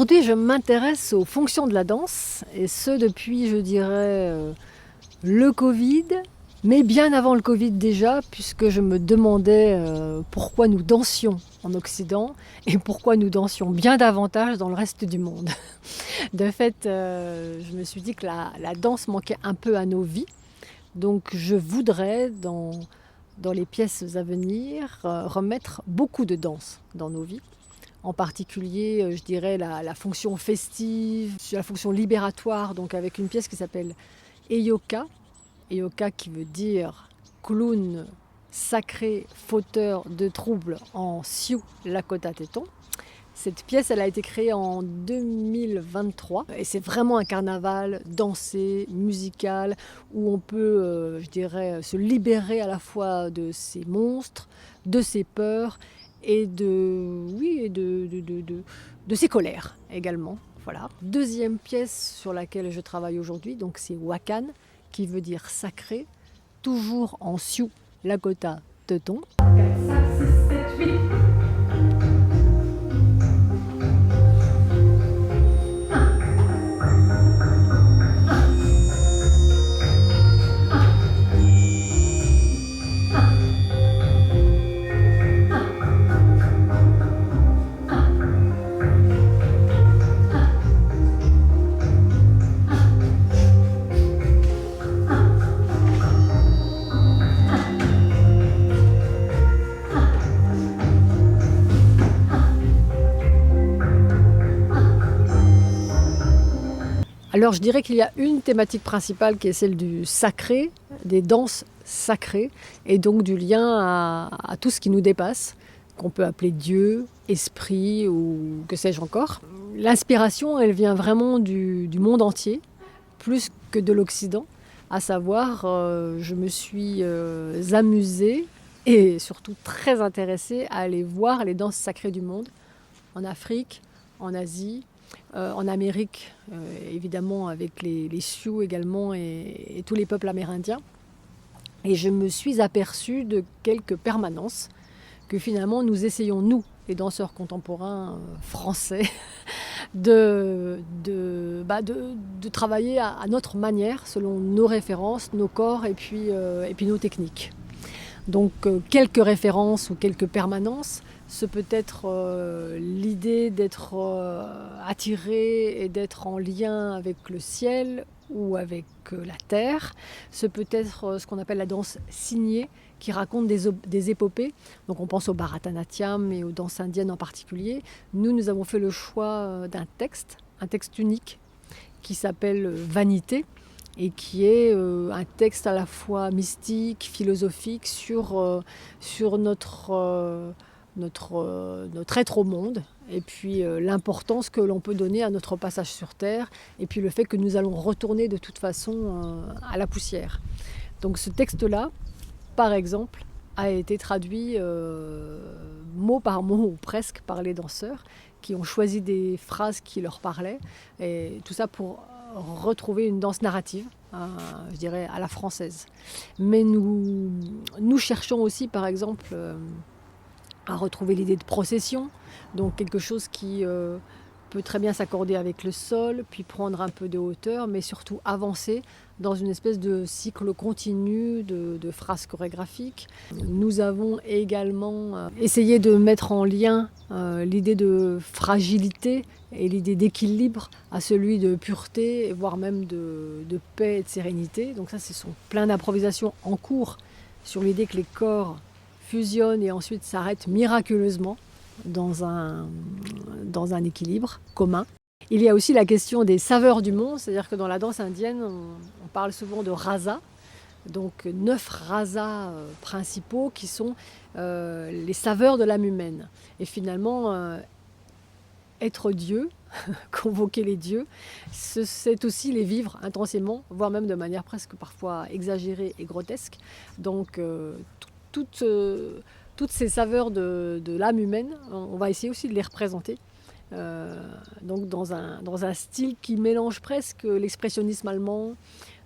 Aujourd'hui, je m'intéresse aux fonctions de la danse, et ce depuis, je dirais, le Covid, mais bien avant le Covid déjà, puisque je me demandais pourquoi nous dansions en Occident et pourquoi nous dansions bien davantage dans le reste du monde. De fait, je me suis dit que la danse manquait un peu à nos vies, donc je voudrais, dans les pièces à venir, remettre beaucoup de danse dans nos vies. En particulier, je dirais la fonction festive, la fonction libératoire, donc avec une pièce qui s'appelle Eyoka. Eyoka qui veut dire clown sacré fauteur de troubles en Sioux Lakota Teton. Cette pièce, elle a été créée en 2023 et c'est vraiment un carnaval dansé, musical, où on peut, je dirais, se libérer à la fois de ses monstres, de ses peurs et de ses colères également. Voilà. Deuxième pièce sur laquelle je travaille aujourd'hui, donc c'est Wakan, qui veut dire sacré, toujours en Sioux Lakota Teton. 4, 5, 6, 7, 8. Alors je dirais qu'il y a une thématique principale qui est celle du sacré, des danses sacrées, et donc du lien à tout ce qui nous dépasse, qu'on peut appeler Dieu, esprit ou que sais-je encore. L'inspiration, elle vient vraiment du monde entier, plus que de l'Occident, à savoir, je me suis amusée et surtout très intéressée à aller voir les danses sacrées du monde, en Afrique, en Asie, en Amérique, évidemment avec les Sioux également et tous les peuples amérindiens. Et je me suis aperçue de quelques permanences que finalement nous essayons, nous, les danseurs contemporains français, de travailler à notre manière, selon nos références, nos corps et puis nos techniques. Donc quelques références ou quelques permanences, ce peut être l'idée d'être attiré et d'être en lien avec le ciel ou avec la terre. Ce peut être ce qu'on appelle la danse signée, qui raconte des épopées. Donc on pense au Bharatanatyam et aux danses indiennes en particulier. Nous avons fait le choix d'un texte, un texte unique, qui s'appelle Vanité, et qui est un texte à la fois mystique, philosophique, sur notre être au monde, et puis l'importance que l'on peut donner à notre passage sur Terre, et puis le fait que nous allons retourner de toute façon à la poussière. Donc ce texte-là, par exemple, a été traduit mot par mot, ou presque, par les danseurs, qui ont choisi des phrases qui leur parlaient, et tout ça pour retrouver une danse narrative, je dirais à la française. Mais nous cherchons aussi, par exemple, à retrouver l'idée de procession, donc quelque chose qui peut très bien s'accorder avec le sol, puis prendre un peu de hauteur, mais surtout avancer dans une espèce de cycle continu de phrases chorégraphiques. Nous avons également essayé de mettre en lien l'idée de fragilité et l'idée d'équilibre à celui de pureté, voire même de paix et de sérénité. Donc ça, ce sont plein d'improvisations en cours sur l'idée que les corps fusionnent et ensuite s'arrêtent miraculeusement dans un équilibre commun. Il y a aussi la question des saveurs du monde, c'est-à-dire que dans la danse indienne, on parle souvent de rasa, donc 9 rasas principaux qui sont les saveurs de l'âme humaine. Et finalement, être Dieu, convoquer les dieux, c'est aussi les vivre intensément, voire même de manière presque parfois exagérée et grotesque. Donc toutes ces saveurs de l'âme humaine, on va essayer aussi de les représenter. Donc dans un style qui mélange presque l'expressionnisme allemand,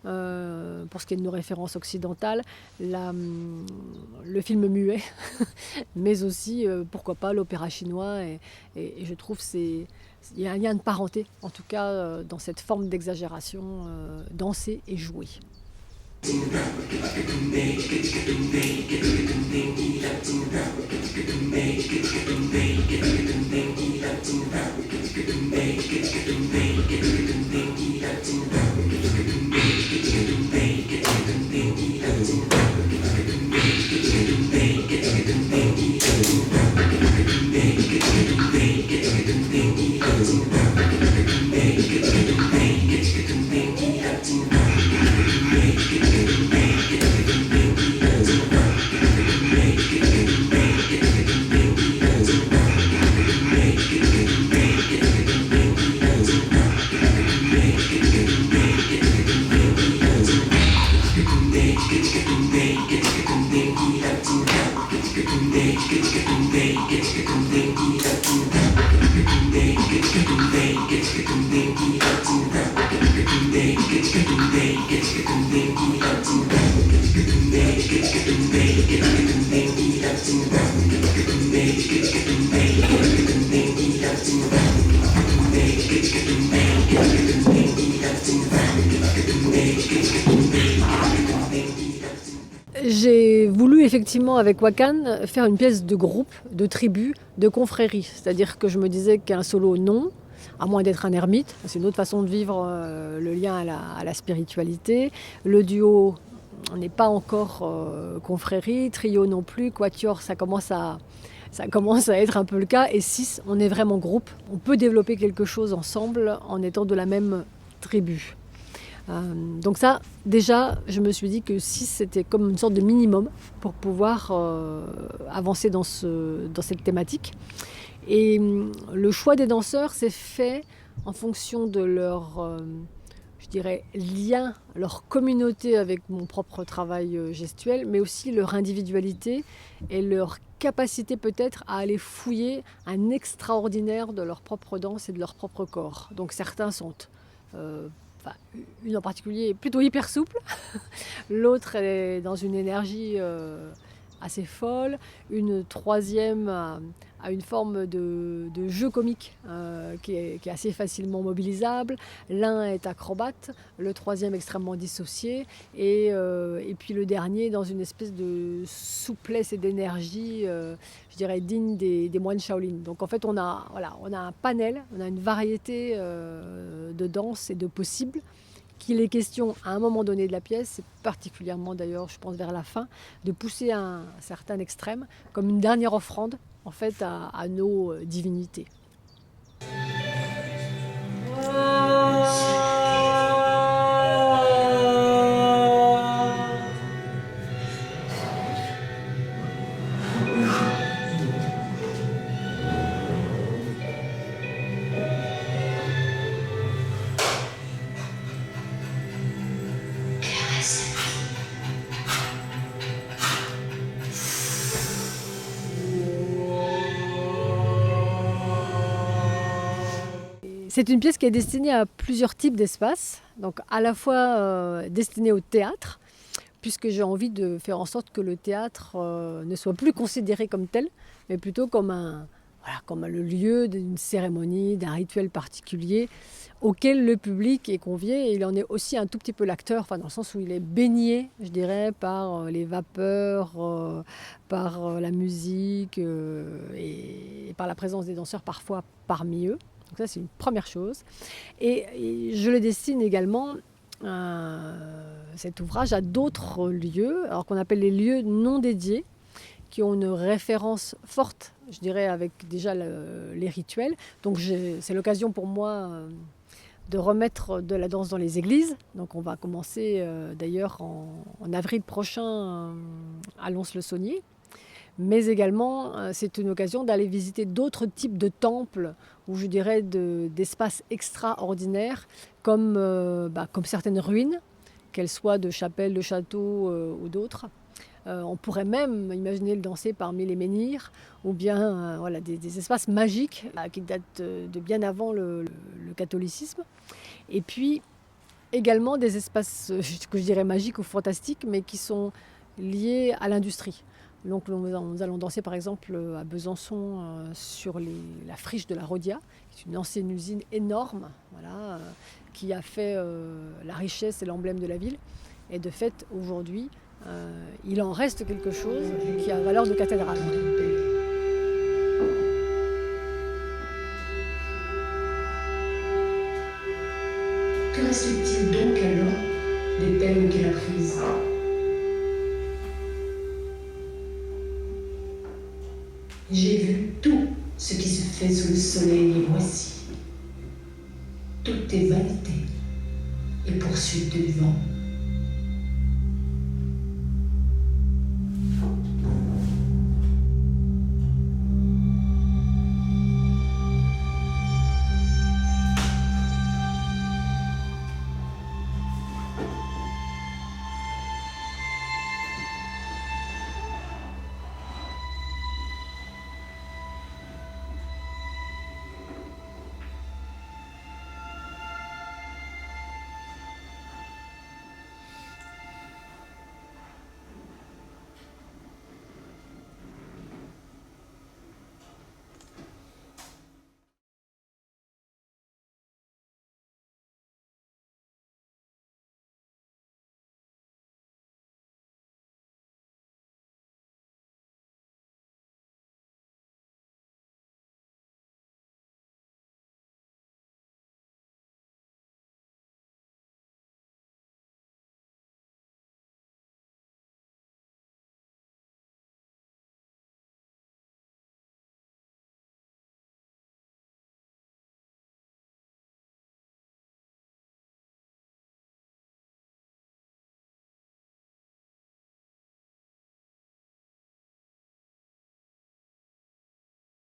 pour ce qui est de nos références occidentales, le film muet, mais aussi, pourquoi pas, l'opéra chinois. Et je trouve il y a un lien de parenté, en tout cas dans cette forme d'exagération, danser et jouer. J'ai voulu effectivement avec Wakan faire une pièce de groupe, de tribu, de confrérie. C'est-à-dire que je me disais qu'un solo, non, à moins d'être un ermite. C'est une autre façon de vivre le lien à la spiritualité. Le duo, on n'est pas encore confrérie, trio non plus, quatuor, ça commence à être un peu le cas. Et 6, on est vraiment groupe. On peut développer quelque chose ensemble en étant de la même tribu. Donc ça, déjà, je me suis dit que 6, c'était comme une sorte de minimum pour pouvoir avancer dans cette thématique. Et le choix des danseurs s'est fait en fonction de leur, je dirais, lien, leur communauté avec mon propre travail gestuel, mais aussi leur individualité et leur capacité peut-être à aller fouiller un extraordinaire de leur propre danse et de leur propre corps. Donc certains sont... une en particulier est plutôt hyper souple, l'autre est dans une énergie assez folle, une troisième a une forme de jeu comique qui est assez facilement mobilisable, l'un est acrobate, le troisième extrêmement dissocié et puis le dernier dans une espèce de souplesse et d'énergie je dirais digne des moines Shaolin. Donc en fait on a un panel, on a une variété de danse et de possibles qu'il est question à un moment donné de la pièce, et particulièrement d'ailleurs je pense vers la fin, de pousser à un certain extrême comme une dernière offrande en fait à nos divinités. C'est une pièce qui est destinée à plusieurs types d'espaces, donc à la fois destinée au théâtre, puisque j'ai envie de faire en sorte que le théâtre ne soit plus considéré comme tel, mais plutôt comme le lieu d'une cérémonie, d'un rituel particulier auquel le public est convié et il en est aussi un tout petit peu l'acteur, dans le sens où il est baigné, je dirais, par les vapeurs, par la musique et par la présence des danseurs parfois parmi eux. Donc ça, c'est une première chose. Et je le destine également, cet ouvrage, à d'autres lieux, alors qu'on appelle les lieux non dédiés, qui ont une référence forte, je dirais, avec déjà les rituels. Donc c'est l'occasion pour moi de remettre de la danse dans les églises. Donc on va commencer d'ailleurs en avril prochain à Lons-le-Saunier. Mais également, c'est une occasion d'aller visiter d'autres types de temples ou je dirais d'espaces extraordinaires comme certaines ruines, qu'elles soient de chapelles, de châteaux ou d'autres. On pourrait même imaginer le danser parmi les menhirs ou bien des espaces magiques qui datent de bien avant le catholicisme. Et puis également des espaces que je dirais magiques ou fantastiques mais qui sont liés à l'industrie. Donc nous allons danser par exemple à Besançon sur la friche de la Rhodia, qui est une ancienne usine énorme, voilà, qui a fait la richesse et l'emblème de la ville. Et de fait, aujourd'hui, il en reste quelque chose qui a valeur de cathédrale. Que reste-t-il donc alors des peines qu'elle a prises? J'ai vu tout ce qui se fait sous le soleil, et voici. Tout est vanité et poursuite du vent.